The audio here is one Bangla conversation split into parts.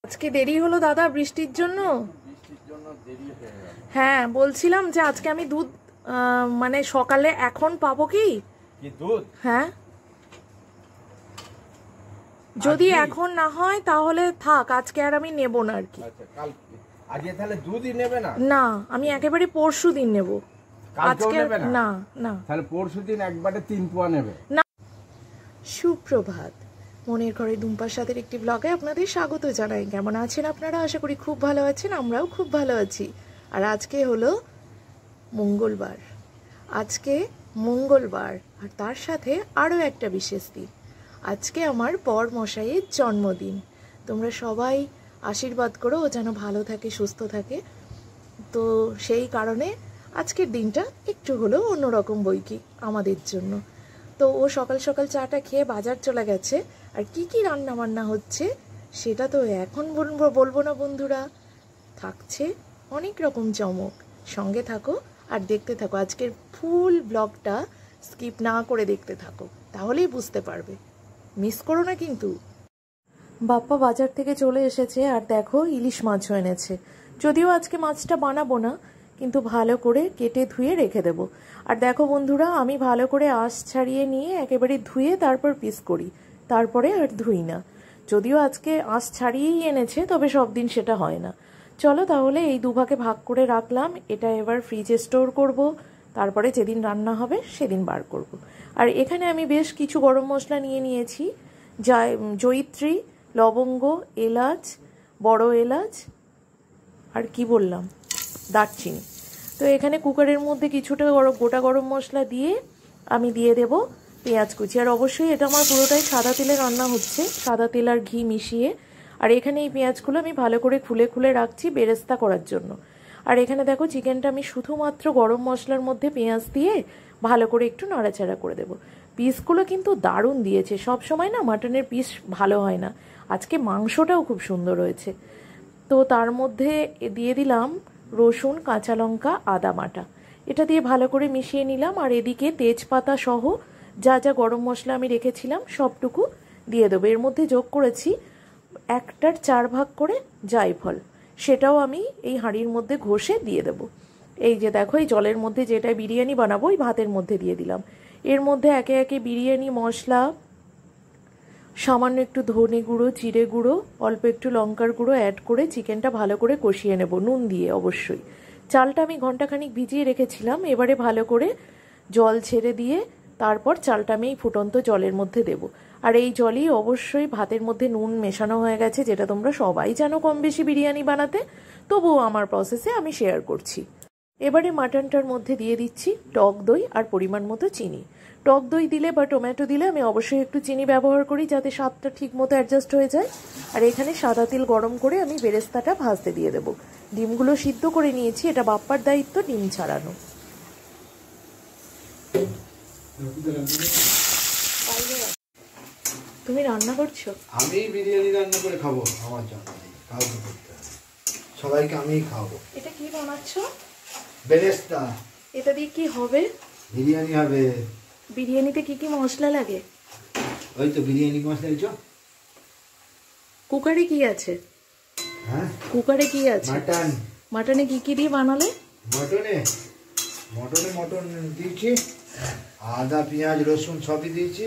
আজকে দেরি হলো দাদা বৃষ্টির জন্য। হ্যাঁ বলছিলাম যে আজকে আমি দুধ মানে সকালে এখন পাবো কি দুধ? হ্যাঁ যদি এখন না হয় তাহলে থাক, আজকে আর আমি নেব না আর কি। আজকে তাহলে দুধই নেবে না? না আমি একেবারে পরশু দিন নেব, আজকে না। না তাহলে পরশু দিন একবারে 3 পোয়া নেবে না। সুপ্রভাত, মনের ঘরে দুম্পার সাথে একটি ব্লগে আপনাদের স্বাগত জানাই। কেমন আছেন আপনারা? আশা করি খুব ভালো আছেন, আমরাও খুব ভালো আছি। আর আজকে হলো মঙ্গলবার, আজকে মঙ্গলবার আর তার সাথে আরও একটা বিশেষ দিন। আজকে আমার বর মশাইয়ের জন্মদিন। তোমরা সবাই আশীর্বাদ করো ও যেন ভালো থাকে, সুস্থ থাকে। তো সেই কারণে আজকের দিনটা একটু হলেও অন্যরকম বই কি আমাদের জন্য। তো ও সকাল সকাল চাটা খেয়ে বাজার চলে গেছে। আর কি কি রান্না বান্না হচ্ছে সেটা তো এখন বলবো না বন্ধুরা, থাকছে অনেক রকম চমক। সঙ্গে থাকো আর দেখতে থাকো, আজকের ফুল ব্লগটা স্কিপ না করে দেখতে থাকো, তাহলেই বুঝতে পারবে, মিস করো না কিন্তু। বাপ্পা বাজার থেকে চলে এসেছে আর দেখো ইলিশ মাছও এনেছে। যদিও আজকে মাছটা বানাবো না, কিন্তু ভালো করে কেটে ধুয়ে রেখে দেবো। আর দেখো বন্ধুরা, আমি ভালো করে আঁশ ছাড়িয়ে নিয়ে একেবারে ধুয়ে তারপর পিস করি, তারপরে আর ধুই না। যদিও আজকে আঁশ ছাড়িয়েই এনেছে, তবে সব দিন সেটা হয় না। চলো তাহলে এই দুভাগে ভাগ করে রাখলাম, এটা এবার ফ্রিজে স্টোর করব, তারপরে যেদিন রান্না হবে সেদিন বার করব। আর এখানে আমি বেশ কিছু গরম মশলা নিয়ে নিয়েছি, জয়িত্রী, লবঙ্গ, এলাচ, বড় এলাচ, আর কি বললাম, দারচিনি। তো এখানে কুকারের মধ্যে কিছুটা গোটা গরম মশলা দিয়ে আমি দিয়ে দেব পেঁয়াজ কুচি। আর অবশ্যই এটা আমার পুরোটাই সাদা তেলে রান্না হচ্ছে, সাদা তেল আর ঘি মিশিয়ে। আর এখানে এই পেঁয়াজগুলো আমি ভালো করে খুলে খুলে রাখছি বেরেস্তা করার জন্য। আর এখানে দেখো চিকেনটা আমি শুধুমাত্র গরম মশলার মধ্যে পেঁয়াজ দিয়ে ভালো করে একটু নাড়াচাড়া করে দেবো। পিসগুলো কিন্তু দারুণ দিয়েছে, সব সময় না মাটনের পিস ভালো হয় না, আজকে মাংসটাও খুব সুন্দর হয়েছে। তো তার মধ্যে দিয়ে দিলাম রসুন, কাঁচা লঙ্কা, আদা বাটা, এটা দিয়ে ভালো করে মিশিয়ে নিলাম। আর এদিকে তেজপাতা সহ যা যা গরম মশলা আমি রেখেছিলাম সবটুকু দিয়ে দেবো। এর মধ্যে যোগ করেছি 1/4 ভাগ করে জায়ফল, সেটাও আমি এই হাঁড়ির মধ্যে ঘষে দিয়ে দেবো। এই যে দেখো, এই জলের মধ্যে যেটা বিরিয়ানি বানাবো ওই ভাতের মধ্যে দিয়ে দিলাম। এর মধ্যে একে একে বিরিয়ানি মশলা, সামান্য একটু ধনে গুঁড়ো, জিরে গুঁড়ো, অল্প একটু লঙ্কার গুঁড়ো অ্যাড করে চিকেনটা ভালো করে কষিয়ে নেব, নুন দিয়ে অবশ্যই। চালটা আমি ঘন্টাখানিক ভিজিয়ে রেখেছিলাম, এবারে ভালো করে জল ছেড়ে দিয়ে তারপর চালটা আমি ফুটন্ত জলের মধ্যে দেব। আর এই জলই অবশ্যই ভাতের মধ্যে নুন মেশানো হয়ে গেছে, যেটা তোমরা সবাই জানো কম বেশি বিরিয়ানি বানাতে, তবুও আমার প্রসেসে আমি শেয়ার করছি। এবারে মাটনটার মধ্যে দিয়ে দিচ্ছি টক দই আর পরিমাণ মতো চিনি। টক দই দিলে বা টমেটো দিলে আমি অবশ্যই একটু চিনি ব্যবহার করি, যাতে স্বাদটা ঠিক মতো অ্যাডজাস্ট হয়ে যায়। আর এখানে সাদা তেল গরম করে আমি বেরেস্তাটা ভাজতে দিয়ে দেবো। ডিমগুলো সিদ্ধ করে নিয়েছি, এটা বাপ্পার দায়িত্ব ডিম ছাড়ানো। তুমি রান্না করছো? আমি বিরিয়ানি রান্না করে খাবো, আমার জন্য কাউকে করতে হবে, সবাইকে আমিই খাওয়াবো। এটা কি বানাচ্ছো? বেরেস্তা। এটা দিয়ে কি হবে? বিরিয়ানি হবে। বিরিয়ানিতে কি কি মশলা লাগে? ওই তো বিরিয়ানি মশলা দিছো। কুকারে কি আছে? হ্যাঁ কুকারে কি আছে? মাটন। মাটনে কি কি দিয়ে বানালে? মটন দিয়েছি, আদা পেঁয়াজ রসুন সবই দিয়েছি।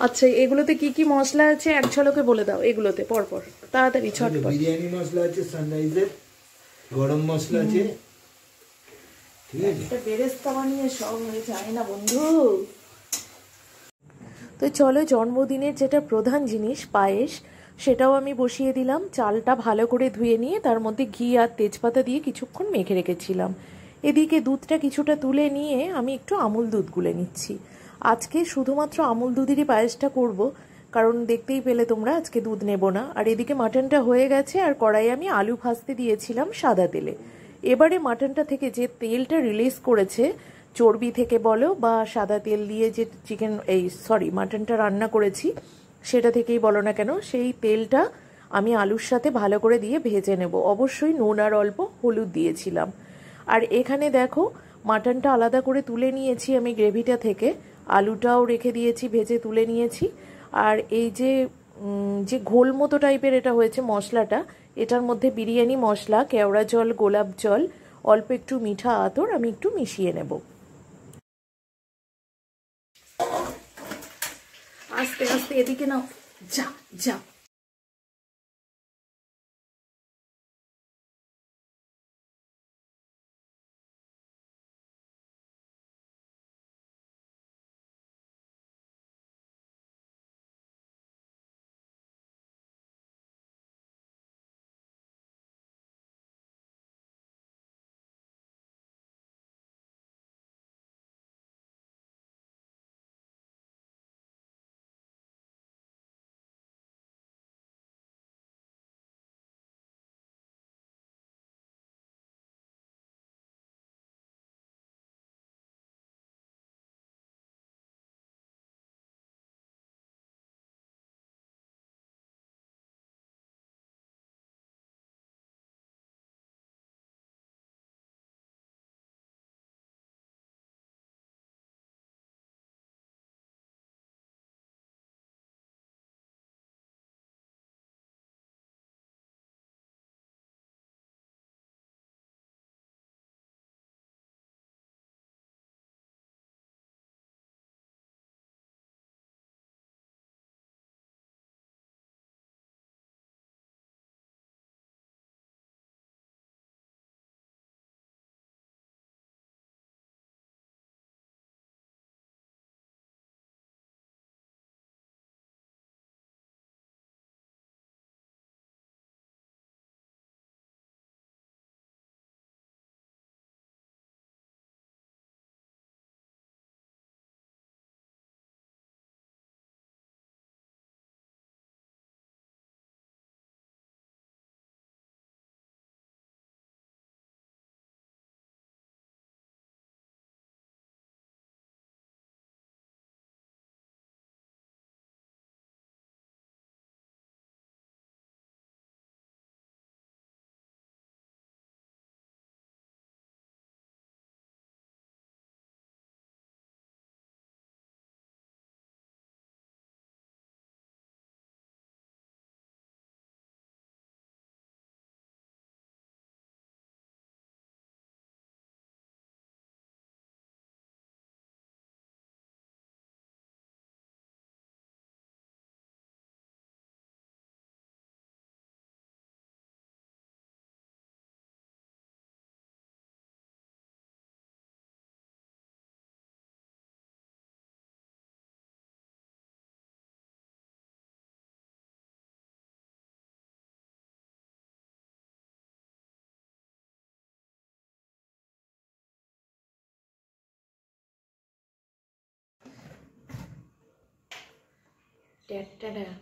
আচ্ছা, এগুলোতে কি কি মশলা আছে এক ঝলকে বলে দাও, এগুলোতে পরপর তাড়াতাড়ি ছটপট। বিরিয়ানি মশলা আছে, সানরাইজের গরম মশলা আছে, ঠিক আছে। এটা বেরেস্তা বানিয়ে সব হয়ে যায় না বন্ধু। তো চলো, জন্মদিনের যেটা প্রধান জিনিস পায়েস, সেটাও আমি বসিয়ে দিলাম। চালটা ভালো করে ধুয়ে নিয়ে তার মধ্যে ঘি আর তেজপাতা দিয়ে কিছুক্ষণ মেখে রেখেছিলাম। এদিকে দুধটা কিছুটা তুলে নিয়ে আমি একটু আমুল দুধ গুলে নিচ্ছি। আজকে শুধুমাত্র আমুল দুধেরই পায়েসটা করব, কারণ দেখতেই পেলে তোমরা আজকে দুধ নেব না। আর এদিকে মাটনটা হয়ে গেছে, আর কড়াইয়ে আমি আলু ভাজতে দিয়েছিলাম সাদা তেলে। এবারে মাটনটা থেকে যে তেলটা রিলিজ করেছে, চর্বি থেকে বলো বা সাদা তেল দিয়ে যে মাটনটা রান্না করেছি সেটা থেকেই বলো না কেন, সেই তেলটা আমি আলুর সাথে ভালো করে দিয়ে ভেজে নেব। অবশ্যই নুন আর অল্প হলুদ দিয়েছিলাম। আর এখানে দেখো, মাটনটা আলাদা করে তুলে নিয়েছি আমি গ্রেভিটা থেকে, আলুটাও রেখে দিয়েছি, ভেজে তুলে নিয়েছি। আর এই যে যে ঘোল মতো টাইপের এটা হয়েছে মশলাটা, এটার মধ্যে বিরিয়ানি মশলা, কেওড়া জল, গোলাপ জল, অল্প একটু মিঠা আতর আমি একটু মিশিয়ে নেব। আস্তে আস্তে এদিকে নাও, যা যা।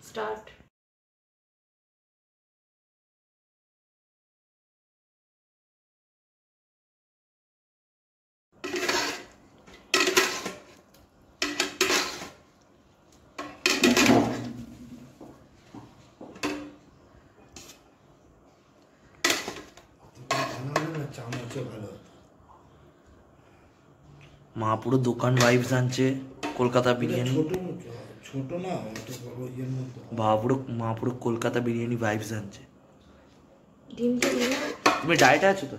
স্টার্ট। মা পুরো দোকান ভাইবস আনছে, কলকাতা বিরিয়ানি। ছোট না, বা পুরো মা পুরো কলকাতা বিরিয়ানি ভাইবস আনছে। ডিমটা দিলে তুমি ডায়েটে আছো তো?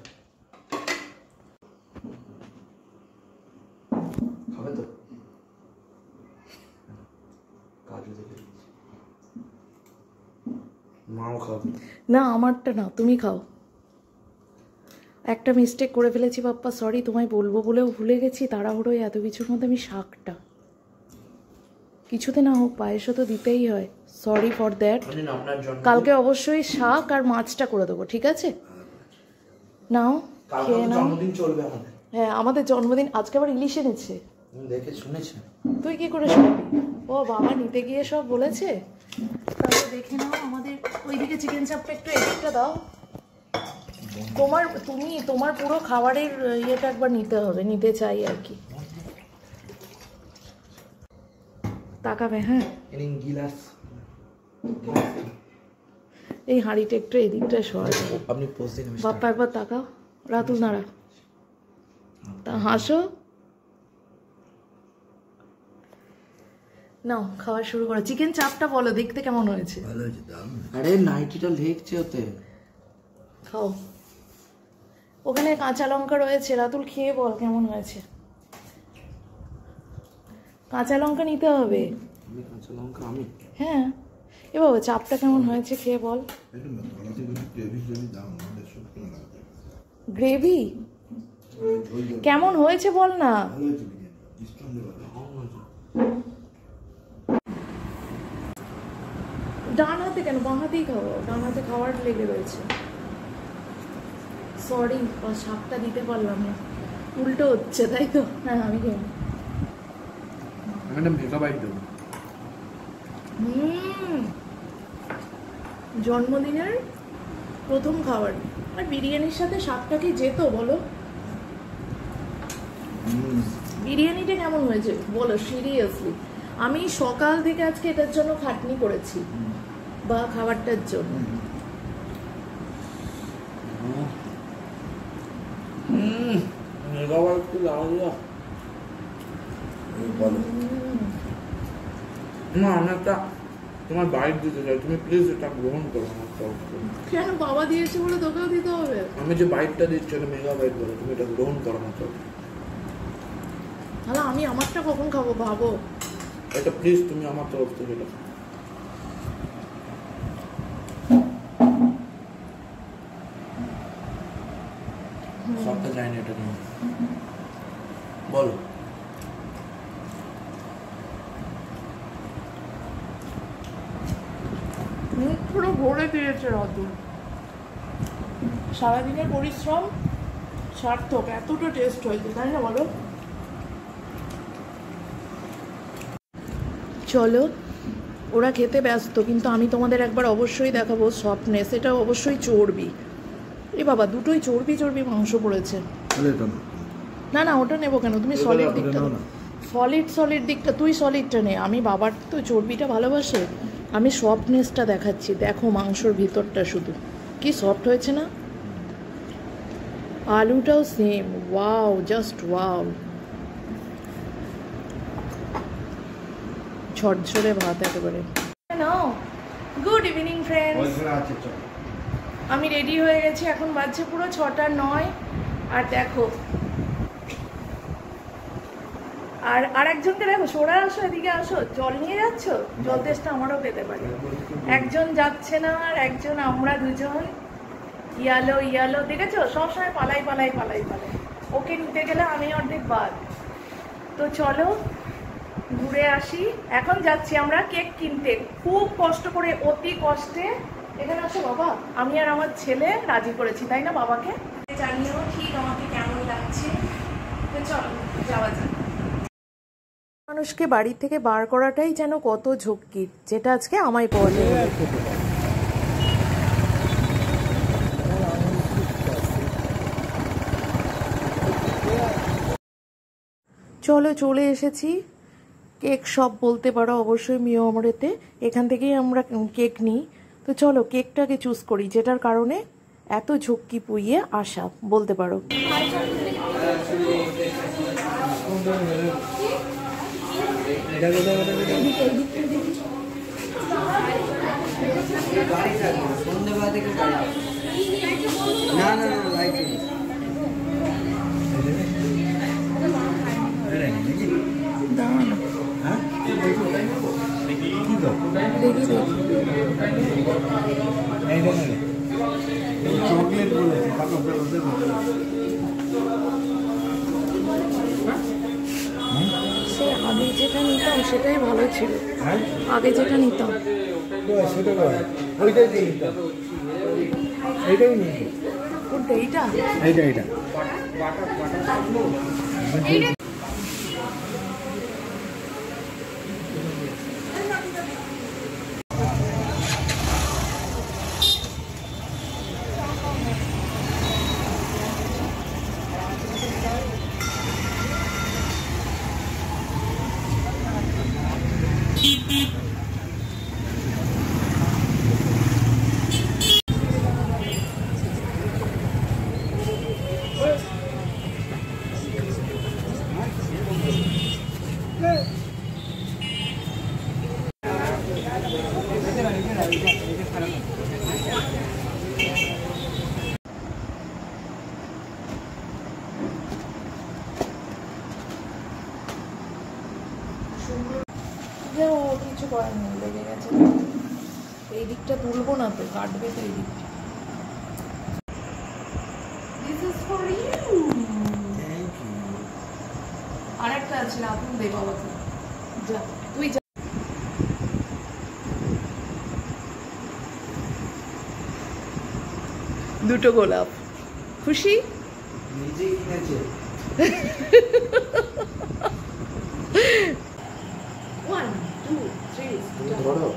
খাবে তো? কাজু দেখে মাও খাবে না, আমারটা না, তুমি খাও। একটা মিস্টেক করে ফেলেছি বাপ্পা, সরি, তোমায় বলবো বলেও ভুলে গেছি তাড়াহুড়োয় এত কিছুর মধ্যে। আমি শাকটা কিছুতে না হোক পায়েসও তো দিতেই হয়, সরি ফর দ্যাট। কালকে অবশ্যই শাক আর মাছটা করে দেবো, ঠিক আছে? নাও খেয়ে নাও। জন্মদিন চলবে আমাদের। হ্যাঁ, আমাদের জন্মদিন আজকে আবার ইলিশ এনেছে। দেখে শুনেছি। তুই কি করে শুনবি? ও বাবা নিতে গিয়ে সব বলেছে। তাহলে দেখে নাও, আমাদের ওইদিকে চিকেন চাপটা একটু এদিকটা দাও। তোমার পুরো খাবারের ইয়েটা একবার নিতে হবে, নিতে চাই আর কি। তাকাবে, হ্যাঁ। এই হাঁড়িটা একটু এদিকটা সরা। আপনি পোজ দিন। বাপ্পা একবার তাকাও, রাতুল নাড়া, তা হাসো। নাও খাওয়া শুরু করো। চিকেন চাপটা বলো দেখতে কেমন হয়েছে? ভালো হয়েছে, দারুণ। আরে নাইটিটা লেগছে ওতে। খাও। ওখানে কাঁচা লঙ্কা রয়েছে, রাতুল খেয়ে বল কেমন হয়েছে। কাঁচা লঙ্কা নিতে হবে। আমি কাঁচা লঙ্কা আমি? হ্যাঁ। এ বাবা চাপটা কেমন হয়েছে খেয়ে বল। গ্রেভি কেমন হয়েছে বল না। ডান হাতে কেন, বাঁ হাতেই খাবো। ডান হাতে খাওয়ার লেগে রয়েছে। সরি, শাকটা দিতে পারলাম না। উল্টো হচ্ছে তাই তো। হ্যাঁ আমি খেয়ে আমি একটা মেগাবাইট দেবো। জন্মদিনের প্রথম খাবার। আর বিরিয়ানির সাথে শাকটা কি যেত বলো? বিরিয়ানিটা কেমন হয়েছে বলো সিরিয়াসলি। আমি সকাল থেকে আজকে এটার জন্য খাটনি করেছি, বা খাবারটার জন্য। মেগাবাইট তো লাগলো। না আমি একটা তোমার বাইট দিতে চাই, তুমি প্লিজ এটা গ্রহণ করো আমার তরফ থেকে। কেন, বাবা দিয়েছে বলে তোকেও দিতে হবে? আমি যে বাইটটা দিচ্ছি এটা মেগাবাইট বলো, তুমি এটা গ্রহণ করো আমার তরফ থেকে। তাহলে আমি আমারটা কখন খাবো ভাবো। এটা প্লিজ তুমি আমার তরফ থেকে এটা খাও। সবটা যায়নি এটা নিয়ে বলো। মুখ পুরো ভরে দিয়েছে রাতুল। সারাদিনের পরিশ্রম সার্থক, এতটা টেস্ট হয়েছে তাই না বলো। চলো, ওরা খেতে ব্যস্ত, কিন্তু আমি তোমাদের একবার অবশ্যই দেখাবো সফটনেস। এটা অবশ্যই চর্বি। এ বাবা দুটোই চর্বি চর্বি মাংস পড়েছে। না না ওটা নেবো কেন, তুমি সলিড দিকটা, সলিড দিকটা, তুই সলিডটা নে। আমি বাবার তো চর্বিটা ভালোবাসে, আমি সফটনেসটা দেখাচ্ছি। দেখো মাংসর ভিতরটা শুধু কি সফট হয়েছে না। আলুটাও সেম, ওয়াও, জাস্ট ওয়াও। ঝরঝরে ভাত একেবারে। গুড ইভিনিং ফ্রেন্ডস, আমি রেডি হয়ে গেছি। এখন বাজছে পুরো 6:09। আর দেখো আর একজনকে দেখো, সরে আসো, এদিকে আসো। জল নিয়ে যাচ্ছ? জল তেষ্টা আমারও পেতে পারে। একজন যাচ্ছে না, আর একজন, আমরা দুজন। ইয়ালো দেখেছো, সবসময় পালাই। ওকে নিতে গেলে আমি অর্ধেক বাদ। তো চলো ঘুরে আসি। এখন যাচ্ছি আমরা কেক কিনতে, খুব কষ্ট করে, অতি কষ্টে। এখানে আসো বাবা, আমি আর আমার ছেলে রাজি করেছি তাই না বাবাকে। জানিও ঠিক আমাকে কেমন লাগছে। তো চলো যাওয়া যাক। মানুষকে বাড়ি থেকে বার করাটাই যেন কত ঝক্কির, যেটা আজকে আমায় পড়ে। চলো চলে এসেছি কেক শপ বলতে পারো, অবশ্যই মিয়ামরেতে। এখান থেকেই আমরা কেক নিই। তো চলো কেকটাকে চুজ করি, যেটার কারণে এত ঝক্কি পুইয়ে আসা বলতে পারো। চকলেট বলেছে, সে আগে যেটা নিতাম সেটাই ভালো ছিল। আগে যেটা নিতাম সেটা ওইটাই দিয়ে নিতাম। এইটাই নিয়ে কোনটা? এইটা করার নেই, লেগে গেছে। এই দিকটা তুলবো না তো, কাটবে তো এই দিকটা। This is for you. Thank you. আর একটা আছে না, তুমি দে বাবাকে। যা তুই যা। দুটো গোলাপ, খুশি? নিজে কিনেছে। 1 2 3 ধরো।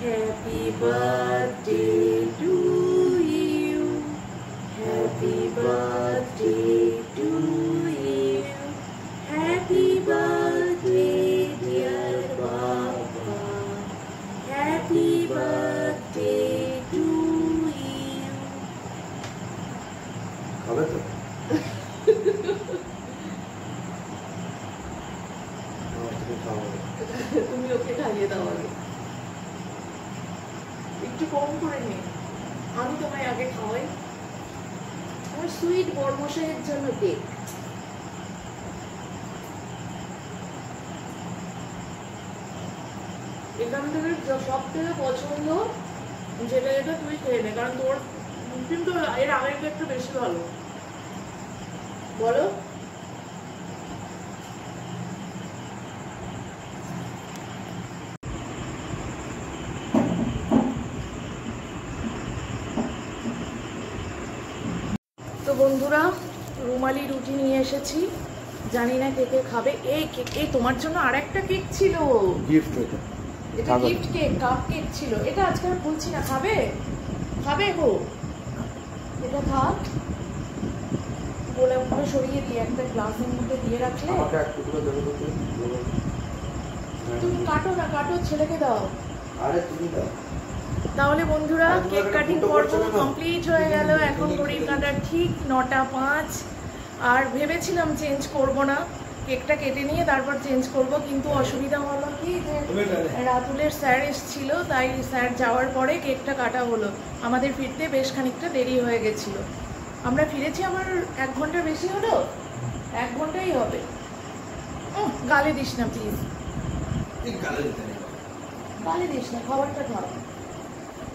Happy birthday to you. Happy birthday to you. Happy birthday dear Baba. Happy birthday to you. খাবে তো? তুমি খাও। তুমি ওকে খাইয়ে দাও আগে, একটু কম করে নে। আমি তোমায় আগে খাওয়াই। আমার সুইট বরমশাইয়ের জন্য কেক। এখান থেকে সব থেকে পছন্দ যেটা যেটা তুই খেয়ে নে, কারণ তোর কিন্তু এর আগের কেকটা বেশি ভালো। বলো। তো বন্ধুরা, রুমালি রুটি নিয়ে এসেছি, জানি না কে কে খাবে। এই কেক, এই তোমার জন্য আর একটা কেক ছিল, গিফট এটা। এটা গিফট কেক, কাপ কেক ছিল। এটা আজকে আর বলছি না, খাবে? খাবে গো, এটা থাক। বলে উপরে সরিয়ে দিয়ে একটা গ্লাসের মধ্যে দিয়ে রাখলে। আমাকে এক টুকরো দেবে তো তুমি? তুমি কাটো না, কাটো, ছেলেকে দাও। আরে তুমি দাও। তাহলে বন্ধুরা, কেক কাটিং পর্ব কমপ্লিট হয়ে গেল। এখন ঘড়ির কাঁটা ঠিক 9টা 5। আর ভেবেছিলাম চেঞ্জ করব না, কেকটা কেটে নিয়ে তারপর চেঞ্জ করব, কিন্তু অসুবিধা হলো কি যে রাতুলের স্যার এসেছিল, তাই স্যার যাওয়ার পরে কেকটা কাটা হলো। আমাদের ফিরতে বেশ খানিকটা দেরি হয়ে গেছিল। আমরা ফিরেছি আমার 1 ঘন্টা বেশি হলো, 1 ঘন্টাই হবে। গালে দিস না প্লিজ, গালে দিস না, খাবারটা খাও।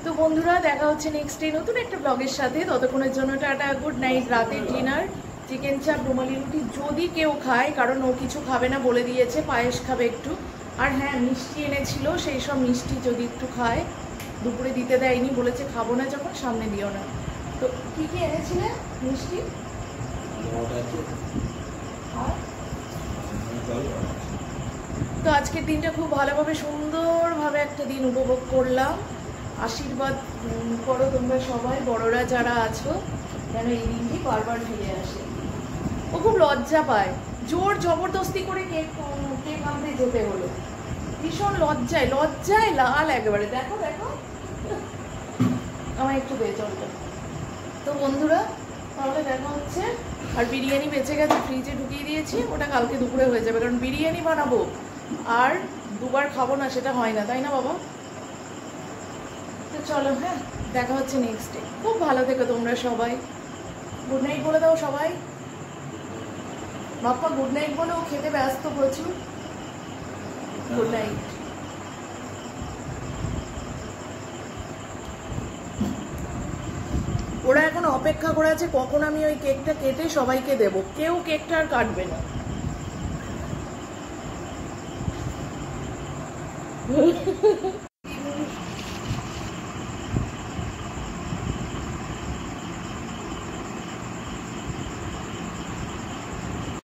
তো বন্ধুরা, দেখা হচ্ছে নেক্সট ডে নতুন একটা ব্লগের সাথে। ততক্ষণের জন্য টাটা, গুড নাইট। রাতের ডিনার চিকেন চাপ, রুমালি রুটি যদি কেউ খায়, কারণ ও কিছু খাবে না বলে দিয়েছে, পায়েস খাবে একটু। আর হ্যাঁ, মিষ্টি এনেছিল, সেই সব মিষ্টি যদি একটু খায়। দুপুরে দিতে দেয়নি, বলেছে খাবো না যখন সামনে দিও না। তো কি কি এনেছিলে মিষ্টি? আর তো আজকের দিনটা খুব ভালোভাবে সুন্দরভাবে একটা দিন উপভোগ করলাম। আশীর্বাদ করো তোমরা সবাই, বড়রা যারা আছো, যেন এই দিনটি বারবার ফিরে আসে। ও খুব লজ্জা পায়, জোর জবরদস্তি করে কেক আনতে যেতে হলো। ভীষণ লজ্জায় লজ্জায় লাল একেবারে। দেখো দেখো, আমার একটু দে জলটা। তো বন্ধুরা, তাহলে দেখা হচ্ছে। আর বিরিয়ানি বেঁচে গেছে, ফ্রিজে ঢুকিয়ে দিয়েছি, ওটা কালকে দুপুরে হয়ে যাবে, কারণ বিরিয়ানি বানাবো আর দুবার খাবো না, সেটা হয় না, তাই না বাবা? তো চলো, হ্যাঁ, দেখা হচ্ছে নেক্সট ডে। খুব ভালো থেকো তোমরা সবাই। গুড নাইট বলে দাও সবাই। বাপ্পা গুড নাইট বলে, ও খেতে ব্যস্ত প্রচুর। Good night. ওরা এখন অপেক্ষা করে আছে কখন আমি ওই কেকটা কেটে সবাইকে দেব। কেউ কেকটা আর কাটবে না।